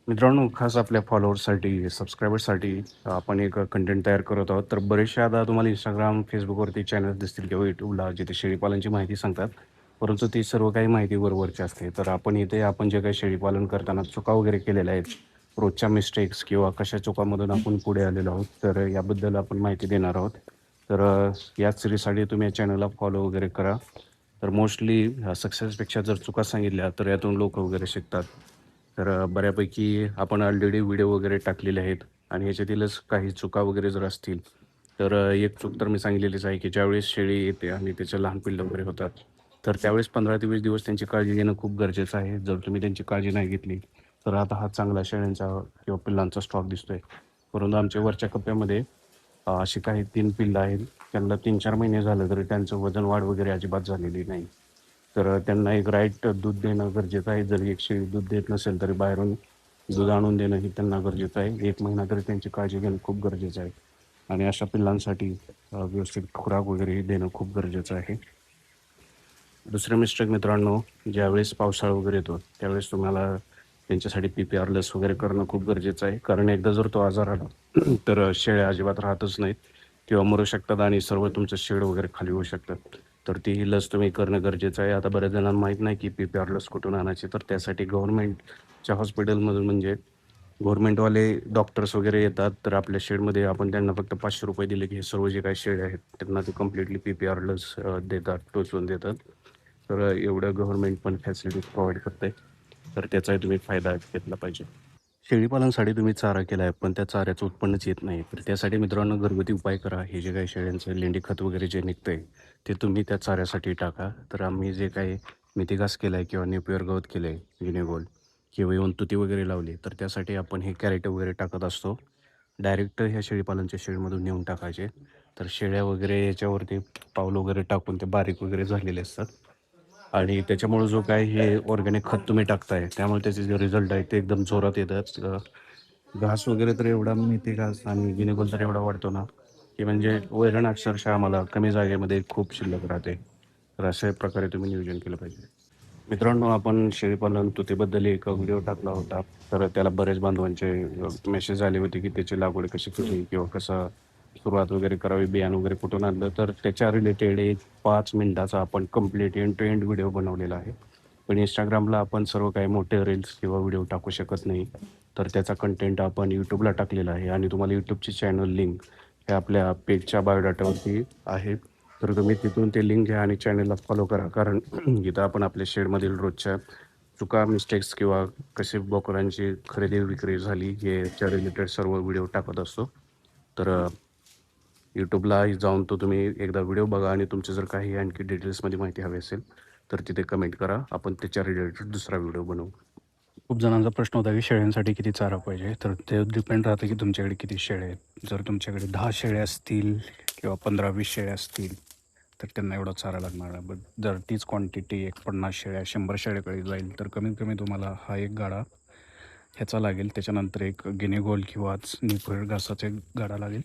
मित्रांनो, खास आपल्या फॉलोअर्ससाठी, सबस्क्रायबर्ससाठी आपण एक कंटेंट तयार करत आहोत. तर बरेचसे आता तुम्हाला Instagram, Facebookवरती चॅनल्स दिसतील किंवा YouTubeला जिथे शेळीपालनची माहिती सांगतात. परंतु ती सर्व काही माहिती वरवरची असते. तर आपण इथे आपण जे काही शेळीपालन करताना चुका वगैरे केलेल्या आहेत, रोजच्या मिस्टेक्स किंवा कशा चुकांमधून आपण पुढे आलेलो आहोत, तर याबद्दल आपण माहिती देणार आहोत. तर याच सिरीजसाठी तुम्ही या चॅनलला फॉलो वगैरे करा. तर मोस्टली सक्सेसपेक्षा जर चुका सांगितल्या तर यातून लोक वगैरे शिकतात. तर बऱ्यापैकी आपण ऑलरेडी व्हिडिओ वगैरे टाकलेले आहेत आणि ह्याच्यातीलच काही चुका वगैरे जर असतील तर एक चूक तर मी सांगितलेलीच आहे की ज्यावेळेस शेळी येते आणि त्याचे लहान पिल्लं वगैरे होतात तर त्यावेळेस 15 ते 20 दिवस त्यांची काळजी घेणं खूप गरजेचं आहे. जर तुम्ही त्यांची काळजी नाही घेतली तर आता हा चांगला शेळ्यांचा किंवा पिल्लांचा स्टॉक दिसतोय. परंतु आमच्या वरच्या कप्प्यामध्ये अशी काही 3 पिल्लं आहेत. त्यांना 3-4 महिने झालं तरी त्यांचं वजन वाढ वगैरे अजिबात झालेली नाही. तर त्यांना एक राईट दूध देणं गरजेचं आहे. जर एक शेळी दूध देत नसेल तरी बाहेरून दूध आणून देणं ही त्यांना गरजेचं आहे. 1 महिना तरी त्यांची काळजी घेणं खूप गरजेचं आहे आणि अशा पिल्लांसाठी व्यवस्थित खुराक वगैरे देणं खूप गरजेचं आहे. दुसरं मिस्टेक मित्रांनो, ज्यावेळेस पावसाळा वगैरे येतो त्यावेळेस तुम्हाला त्यांच्यासाठी PPR लस वगैरे करणं खूप गरजेचं आहे. कारण एकदा जर तो आजार आला तर शेळ्या अजिबात राहतच नाहीत किंवा मरू शकतात आणि सर्व तुमचं शेड वगैरे खाली होऊ शकतं. तर ती लस तुम्ही करणं गरजेचं आहे. आता बऱ्याच जणांना माहीत नाही की PPR लस कुठून आणायची. तर त्यासाठी गव्हर्नमेंटच्या हॉस्पिटलमधून म्हणजे गव्हर्नमेंटवाले डॉक्टर्स वगैरे येतात. तर आपल्या शेडमध्ये आपण त्यांना फक्त ₹500 दिले की हे सर्व जे काही शेळ्या आहेत त्यांना ते कंप्लीटली PPR लस देतात, टोचून देतात. तर एवढं गव्हर्नमेंट पण फॅसिलिटीज प्रोव्हाइड करते. तर त्याचाही तुम्ही फायदा घेतला पाहिजे. शेळीपालनासाठी तुम्ही चारा केला आहे पण त्या चाऱ्याचं उत्पन्नच येत नाही. तर त्यासाठी मित्रांनो घरगुती उपाय करा. हे जे काही शेळ्यांचं लेंडी खत वगैरे जे निघतंय ते तुम्ही त्या चाऱ्यासाठी टाका. तर आम्ही जे काही मेथी घास केला आहे किंवा नेपियर गवत केलं आहे, गिनी गोल्ड किंवा येऊन तुती वगैरे लावली तर त्यासाठी आपण हे कॅरेट वगैरे टाकत असतो. डायरेक्ट ह्या शेळीपालनच्या शेडमधून नेऊन टाकायचे. तर शेळ्या वगैरे याच्यावरती पाऊल वगैरे टाकून ते बारीक वगैरे झालेले असतात आणि त्याच्यामुळे जो काय हे ऑर्गॅनिक खत तुम्ही टाकताय त्यामुळे त्याचे जे रिझल्ट आहे ते एकदम जोरात येतात. घास वगैरे तर एवढा मेथी घास आणि गिनीगोल तर एवढा वाढतो ना की म्हणजे वैरण अक्षरशः आम्हाला कमी जागेमध्ये खूप शिल्लक राहते. तर अशा प्रकारे तुम्ही नियोजन केलं पाहिजे. मित्रांनो, आपण शेळीपालन तुतीबद्दल एक व्हिडिओ टाकला होता. तर त्याला बरेच बांधवांचे मेसेज आले होते की त्याची लागवड कशी केली किंवा कसं सुरुवात वगैरे करावी, बियाणं वगैरे कुठून आणलं. तर त्याच्या रिलेटेड एक 5 मिनिटाचा आपण complete end to end video बनवलेला आहे. पण Instagramला आपण सर्व काही मोठे रील्स किंवा व्हिडिओ टाकू शकत नाही. तर त्याचा कंटेंट आपण YouTubeला टाकलेला आहे आणि तुम्हाला YouTubeची चॅनल लिंक हे आपल्या पेजच्या बायोडाटावरती आहे. तर तुम्ही तिथून ते लिंक घ्या आणि चॅनलला फॉलो करा. कारण इथं आपण आपल्या शेडमधील रोजच्या चुका, मिस्टेक्स किंवा कशी बोकडांची खरेदी विक्री झाली याच्या रिलेटेड सर्व व्हिडिओ टाकत असतो. तर यूट्यूबला जाऊन तो तुम्ही एकदा व्हिडिओ बघा आणि तुमची जर काही आणखी डिटेल्समध्ये माहिती हवी असेल तर तिथे कमेंट करा. आपण त्याच्या रिलेटेड दुसरा व्हिडिओ बनवू. खूप जणांचा प्रश्न होता की शेळ्यांसाठी किती चारा पाहिजे. तर ते डिपेंड राहतं की तुमच्याकडे किती शेळ्या आहेत. जर तुमच्याकडे 10 शेळ्या असतील किंवा 15-20 शेळ्या असतील तर त्यांना एवढा चारा लागणार आहे. बट जर तीच क्वांटिटी एक 50 शेळ्या 100 शेळ्याकडे जाईल तर कमीत कमी तुम्हाला हा एक गाडा ह्याचा लागेल. त्याच्यानंतर एक गिनी गोल्ड किंवा निफर घासाचा एक गाडा लागेल.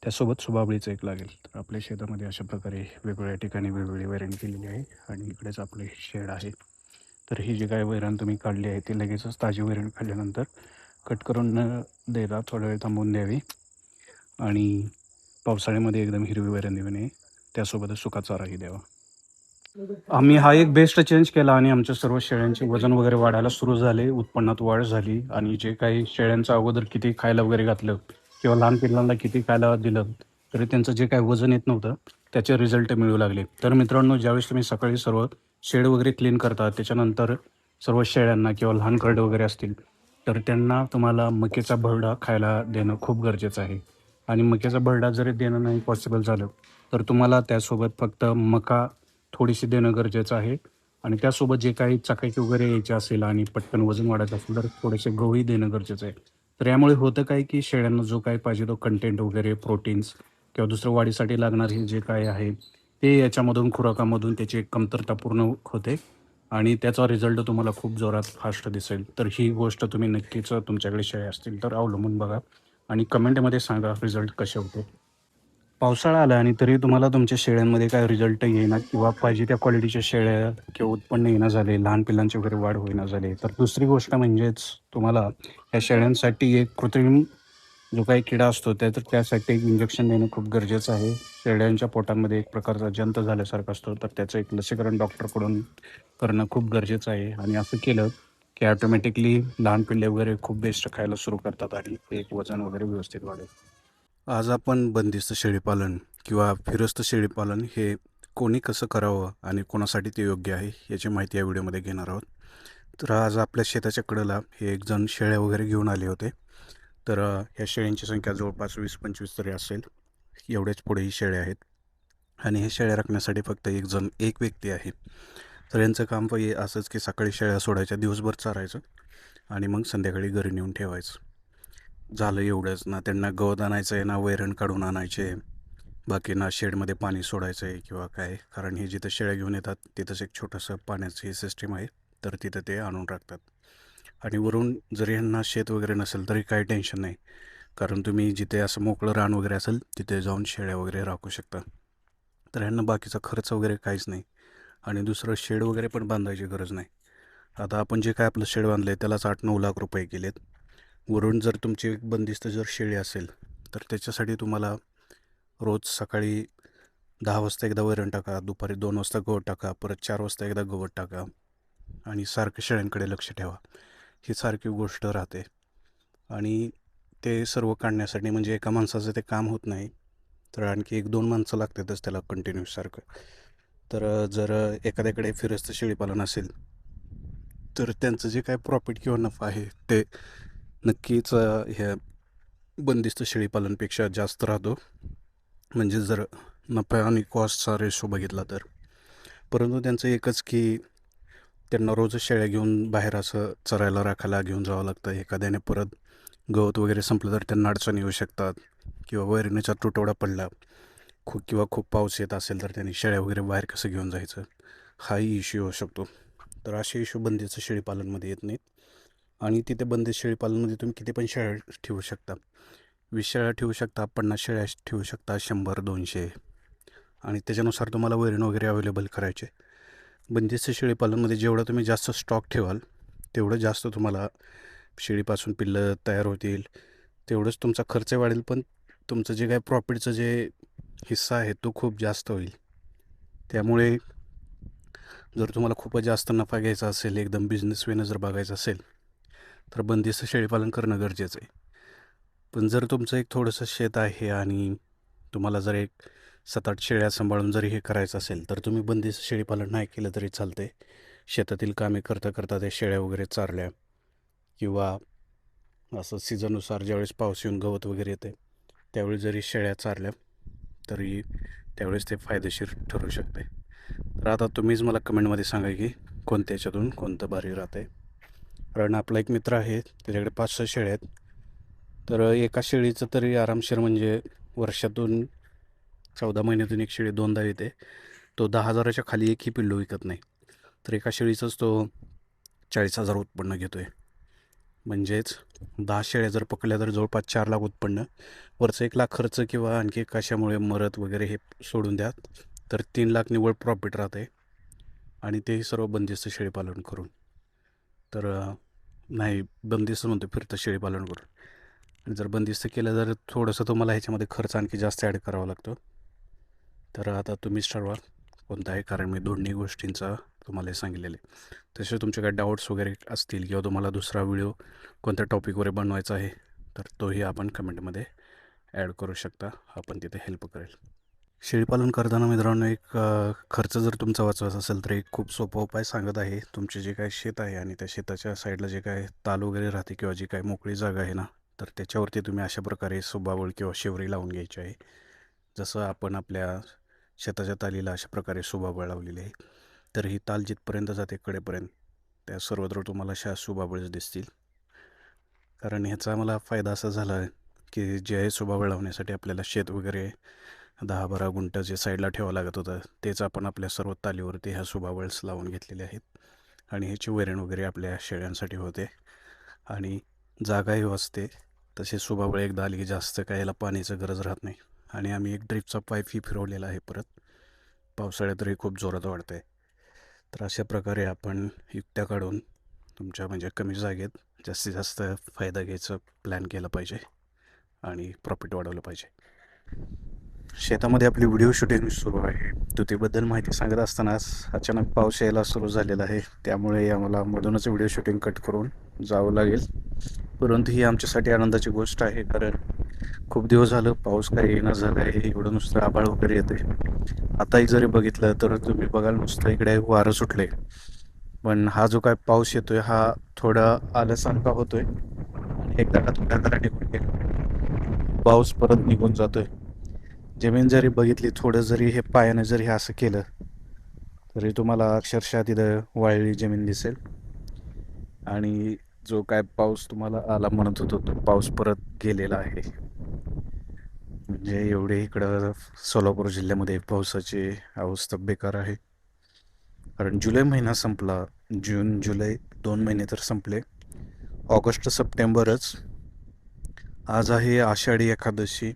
त्यासोबत सुबाबळीचं एक लागेल. तर आपल्या शेतामध्ये अशा प्रकारे वेगवेगळ्या ठिकाणी वेगवेगळी वैरण केलेली आहे आणि इकडेच आपले शेड आहे. तर ही जी काय वैरण तुम्ही काढली आहे ती लगेचच ताजी वैरण काढल्यानंतर कट करून न देता थोडा वेळ थांबवून द्यावी आणि पावसाळ्यामध्ये एकदम हिरवी वैरण देऊ नये. त्यासोबतच सुका चाराही द्यावा. आम्ही हा एक बेस्ट चेंज केला आणि आमच्या सर्व शेळ्यांचे वजन वगैरे वाढायला सुरू झाले. उत्पन्नात वाढ झाली आणि जे काही शेळ्यांचं अगोदर किती खायला वगैरे घातलं किंवा लहान पिल्लांना किती खायला दिलं तरी त्यांचं जे काही वजन येत नव्हतं त्याचे रिझल्ट मिळू लागले. तर मित्रांनो, ज्यावेळेस तुम्ही सकाळी सर्व शेड वगैरे क्लीन करता त्याच्यानंतर सर्व शेळ्यांना किंवा लहान करडे वगैरे असतील तर त्यांना तुम्हाला मक्याचा भरडा खायला देणं खूप गरजेचं आहे. आणि मक्याचा भरडा जरी देणं नाही पॉसिबल झालं तर तुम्हाला त्यासोबत फक्त मका थोडीशी देणं गरजेचं आहे आणि त्यासोबत जे काही चकाकी वगैरे यायची असेल आणि पटकन वजन वाढायचं असेल तर थोडेसे गहूही देणं गरजेचं आहे. तर यामुळे होतं काय की शेळ्यांना जो काही पाहिजे तो कंटेंट वगैरे प्रोटीन्स किंवा दुसरं वाढीसाठी लागणारे जे काही आहे ते याच्यामधून खुराकामधून त्याची एक कमतरता पूर्ण होते आणि त्याचा रिझल्ट तुम्हाला खूप जोरात फास्ट दिसेल. तर ही गोष्ट तुम्ही नक्कीच तुमच्याकडे शेळ्या असतील तर अवलंबून बघा आणि कमेंटमध्ये सांगा रिझल्ट कसे होते. पावसाळा आला आणि तरी तुम्हाला तुमच्या शेळ्यांमध्ये काय रिझल्ट येईना किंवा पाहिजे त्या क्वालिटीच्या शेळ्या किंवा उत्पन्न येईना झाले, लहान पिल्लांची वगैरे वाढ होईना झाली, तर दुसरी गोष्ट म्हणजेच तुम्हाला या शेळ्यांसाठी एक कृत्रिम जो काही किडा असतो त्यासाठी एक इंजेक्शन देणं खूप गरजेचं आहे. शेळ्यांच्या पोटामध्ये एक प्रकारचा जंत झाल्यासारखा असतो, तर त्याचं एक लसीकरण डॉक्टरकडून करणं खूप गरजेचं आहे आणि असं केलं की ऑटोमॅटिकली लहान पिल्ले वगैरे खूप बेस्ट खायला सुरू करतात आणि एक वजन वगैरे व्यवस्थित वाढेल. आज आपण बंदिस्त शेळीपालन किंवा फिरस्त शेळीपालन हे कोणी कसं करावं आणि कोणासाठी ते योग्य आहे याची माहिती या व्हिडिओमध्ये घेणार आहोत. तर आज आपल्या शेताच्या कडेला हे एक जण शेळ्या वगैरे घेऊन आले होते. तर ह्या शेळ्यांची संख्या जवळपास 20-25 तरी असेल. एवढेच पुढे ही शेळ्या आहेत आणि हे शेळ्या राखण्यासाठी फक्त एक व्यक्ती आहे. तर यांचं काम असंच की सकाळी शेळ्या सोडायच्या, दिवसभर चारायचं आणि मग संध्याकाळी घरी नेऊन ठेवायचं. झालं एवढंच. ना त्यांना गवत आणायचं आहे, ना वैरण काढून आणायचे, बाकी ना शेडमध्ये पाणी सोडायचं आहे किंवा काय. कारण हे जिथं शेळ्या घेऊन येतात तिथंच एक छोटंसं पाण्याची सिस्टीम आहे, तर तिथं ते आणून टाकतात. आणि वरून जरी ह्यांना शेत वगैरे नसेल तरी काही टेन्शन नाही, कारण तुम्ही जिथे असं मोकळं रान वगैरे असेल तिथे जाऊन शेळ्या वगैरे राखू शकता. तर ह्यांना बाकीचा खर्च वगैरे काहीच नाही आणि दुसरं शेड वगैरे पण बांधायची गरज नाही. आता आपण जे काय आपलं शेड बांधलं आहे त्यालाच 8-9 लाख रुपये गेलेत. वरून जर तुमची एक बंदिस्त जर शेळी असेल तर त्याच्यासाठी तुम्हाला रोज सकाळी 10 वाजता एकदा वैरण टाका, दुपारी 2 वाजता गवत टाका, परत 4 वाजता एकदा गवत टाका आणि सारखं शेळ्यांकडे लक्ष ठेवा. ही सारखी गोष्ट राहते आणि ते सर्व काढण्यासाठी म्हणजे एका माणसाचं ते काम होत नाही, तर आणखी 1-2 माणसं लागतातच त्याला कंटिन्यूस सारखं. तर जर एखाद्याकडे फिरस्त शेळीपालन असेल तर त्यांचं जे काय प्रॉफिट किंवा नफा आहे ते नक्कीच ह्या बंदिस्त शेळीपालनपेक्षा जास्त राहतो. म्हणजे जर नफा आणि कॉस्टचा रेशो बघितला तर. परंतु त्यांचं एकच की त्यांना रोजच शेळ्या घेऊन बाहेर असं चरायला राखायला घेऊन जावं लागतं. एखाद्याने परत गवत वगैरे संपलं तर त्यांना अडचणी येऊ शकतात किंवा वैरणीचा तुटवडा पडला किंवा खूप पाऊस येत असेल तर त्यांनी शेळ्या वगैरे बाहेर कसं घेऊन जायचं, हाही इश्यू होऊ शकतो. तर असे इश्यू बंदिस्त शेळीपालनमध्ये येत नाहीत आणि तिथे बंदिस्त शेळीपालनमध्ये तुम्ही किती पण शेळ्या ठेवू शकता. 20 शेळ्या ठेवू शकता, 50 शेळ्या ठेवू शकता, 100-200 आणि त्याच्यानुसार तुम्हाला वैरण वगैरे अवेलेबल करायचे. बंदिस्त शेळीपालनमध्ये जेवढं तुम्ही जास्त स्टॉक ठेवाल तेवढं जास्त तुम्हाला शेळीपासून पिल्लं तयार होतील, तेवढंच तुमचा खर्च वाढेल, पण तुमचं जे काय प्रॉफिटचं जे हिस्सा आहे तो खूप जास्त होईल. त्यामुळे जर तुम्हाला खूपच जास्त नफा घ्यायचा असेल, एकदम बिझनेस वेनं जर बघायचं असेल तर बंदिस्त शेळीपालन करणं गरजेचं आहे. पण जर तुमचं एक थोडंसं शेत आहे आणि तुम्हाला जर एक 7-8 शेळ्या सांभाळून जरी हे करायचं असेल तर तुम्ही बंदिस्त शेळीपालन नाही केलं तरी चालते. शेतातील कामे करता करता त्या शेळ्या वगैरे चारल्या किंवा असं सीझननुसार ज्यावेळेस पाऊस येऊन गवत वगैरे येते त्यावेळी जरी शेळ्या चारल्या तरी त्यावेळेस ते फायदेशीर ठरू शकते. तर आता तुम्हीच मला कमेंटमध्ये सांगा की कोणत्या याच्यातून कोणतं भारी राहते. कारण आपला एक मित्र आहे त्याच्याकडे 5-6 शेळ्या आहेत. तर एका शेळीचं तरी आरामशीर म्हणजे वर्षातून 14 महिन्यातून एक शेळी 2दा येते. तो 10,000च्या खाली एकही पिल्लू विकत नाही. तर एका शेळीचंच तो 40,000 उत्पन्न घेतो आहे. म्हणजेच 10 शेळ्या जर पकडल्या तर जवळपास 4 लाख उत्पन्न. वरचं 1 लाख खर्च किंवा आणखी कशामुळे मरत वगैरे हे सोडून द्या तर 3 लाख निव्वळ प्रॉफिट राहते आणि तेही सर्व बंदिस्त शेळीपालन करून. तर नाही बंदिस्त म्हणतो, फिरतं शेळीपालन करून. आणि जर बंदिस्त केलं तर थोडंसं तुम्हाला ह्याच्यामध्ये खर्च आणखी जास्त ॲड करावा लागतो. तर आता तुम्हीच ठरवा कोणता आहे, कारण मी दोन्ही गोष्टींचा तुम्हाला हे सांगितलेलं आहे. तसे तुमचे काही डाऊट्स वगैरे असतील किंवा तुम्हाला दुसरा व्हिडिओ कोणत्या टॉपिकवर बनवायचा आहे तर तोही आपण कमेंटमध्ये ॲड करू शकता, आपण तिथे हेल्प करेल. शेळीपालन करताना मित्रांनो एक खर्च जर तुमचा वाचवायचा असेल तर एक खूप सोपा उपाय सांगत आहे. तुमचे जे काय शेत आहे आणि त्या शेताच्या साईडला जे काय ताल वगैरे राहते किंवा जी काय मोकळी जागा आहे ना, तर त्याच्यावरती तुम्ही अशा प्रकारे सुबाबळ किंवा शेवरी लावून घ्यायची आहे. जसं आपण आपल्या शेताच्या तालीला अशा प्रकारे सुबाबळ लावलेली आहे. तर ही ताल जिथपर्यंत जाते कडेपर्यंत त्या सर्वत्र तुम्हाला अशा सुबाबळच दिसतील. कारण ह्याचा मला फायदा असा झाला आहे की जे सुबाबळ लावण्यासाठी आपल्याला शेत वगैरे 10-12 गुंठ जे साईडला ठेवावं लागत होतं तेच आपण आपल्या सर्व तालीवरती ह्या सुबाबळ्स लावून घेतलेले आहेत आणि ह्याची वैरण वगैरे आपल्या शेळ्यांसाठी होते आणि जागाही वाचते. तसे सुबाबळ एकदा आली की जास्त काय याला पाण्याची गरज राहत नाही आणि आम्ही एक ड्रिपचा पाईपही फिरवलेला आहे परत. पावसाळ्यातही खूप जोरात वाढतं आहे. तर अशा प्रकारे आपण युक्त्या काढून तुमच्या म्हणजे कमी जागेत जास्तीत जास्त फायदा घ्यायचा प्लॅन केला पाहिजे आणि प्रॉफिट वाढवलं पाहिजे. शेतामध्ये आपली व्हिडिओ शूटिंग सुरू आहे. तुतीबद्दल माहिती सांगत असतानाच अचानक पाऊस यायला सुरू झालेला आहे. त्यामुळे आम्हाला मधूनच व्हिडिओ शूटिंग कट करून जावं लागेल. परंतु ही आमच्यासाठी आनंदाची गोष्ट आहे, कारण खूप दिवस झालं पाऊस काही येणं झालं आहे. एवढं नुसतं आभाळ वगैरे येते. आताही जरी बघितलं तर तुम्ही बघाल नुसतं इकडे वारं सुटले, पण हा जो काय पाऊस येतोय हा थोडा आल्यासारखा होतोय आणि एकदा का थोड्या जरा निघून गेला पाऊस परत निघून जातोय. जमीन जरी बघितली, थोडं जरी हे पायाने जरी हे असं केलं तरी तुम्हाला अक्षरशः तिथं वाळलेली जमीन दिसेल. आणि जो काय पाऊस तुम्हाला आला म्हणत होतो तो पाऊस परत गेलेला आहे. म्हणजे एवढे इकडं सोलापूर जिल्ह्यामध्ये पावसाची अवस्था बेकार आहे. कारण जुलै महिना संपला, जून जुलै 2 महिने तर संपले. ऑगस्ट सप्टेंबरच. आज आहे आषाढी एकादशी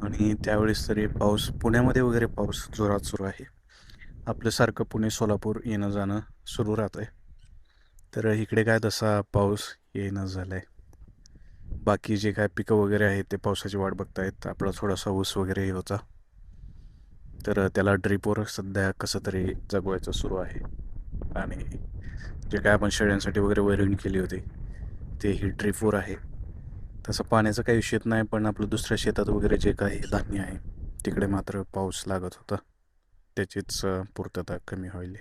आणि त्यावेळेस तरी पाऊस पुण्यामध्ये वगैरे पाऊस जोरात सुरू आहे. आपल्यासारखं पुणे सोलापूर येणं जाणं सुरू राहतं आहे. तर इकडे काय तसा पाऊस येणं झाला आहे. बाकी जे काय पिकं वगैरे आहेत ते पावसाची वाट बघतायत. आपला थोडासा ऊस वगैरे होता, तर त्याला ड्रीपवर सध्या कसं तरी जगवायचं सुरू आहे. आणि जे काय आपण शेळ्यांसाठी वगैरे वैरण केली होती ते ही ड्रीपवर आहे. तसं पाण्याचा काही विषय नाही, पण आपलं दुसऱ्या शेतात वगैरे जे काही धान्य आहे तिकडे मात्र पाऊस लागत होता. त्याचीच पूर्तता कमी होईल.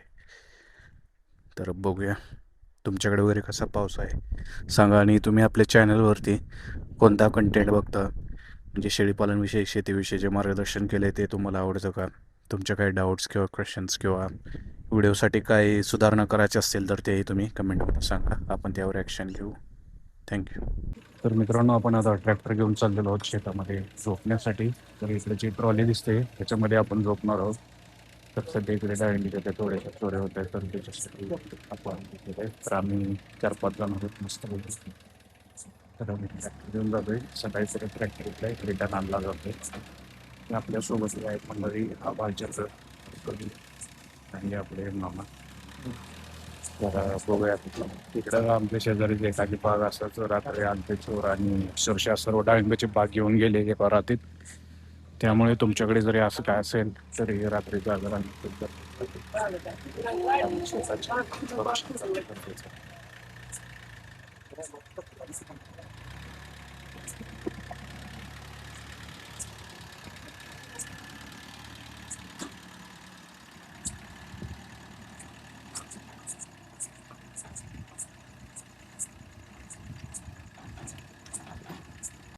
तर बघूया तुमच्याकडे वगैरे कसा पाऊस आहे सांगा. आणि तुम्ही आपल्या चॅनलवरती कोणता कंटेंट बघता, म्हणजे शेळीपालनविषयी शेतीविषयी जे मार्गदर्शन केलं आहे ते तुम्हाला आवडतं का? तुमच्या काही डाऊट्स किंवा क्वेश्चन्स किंवा व्हिडिओसाठी काही सुधारणा करायची असतील तर तेही तुम्ही कमेंटमध्ये सांगा. आपण त्यावर ॲक्शन घेऊ. थँक्यू. तर मित्रांनो, आपण आता ट्रॅक्टर घेऊन चाललेलो आहोत शेतामध्ये झोपण्यासाठी. तर इकडे जी ट्रॉली दिसते त्याच्यामध्ये आपण झोपणार आहोत. तर सध्या इकडे डाळिंबीच्या त्या थोड्याशा चोऱ्या होत आहेत, तर त्याच्यासाठी आपण केलं. तर आम्ही 4-5 जण आहोत मस्त बोलतो. तर आम्ही ट्रॅक्टर घेऊन जातोय. सकाळी सगळं ट्रॅक्टर इकडे रिटर्न आणला जातोय. आपल्यासोबत आहेत मंडळी आबाळचंद्र आणि आपले मामा. तर बघूया तिकडं आमच्या शेजारी जे एखादी बाग असाच रात्री आलते चोर आणि अक्षरशः सर्व डाळिंबाची बाग घेऊन गेले एका रात्रीत. त्यामुळे तुमच्याकडे जरी असं काय असेल तरी रात्री जागर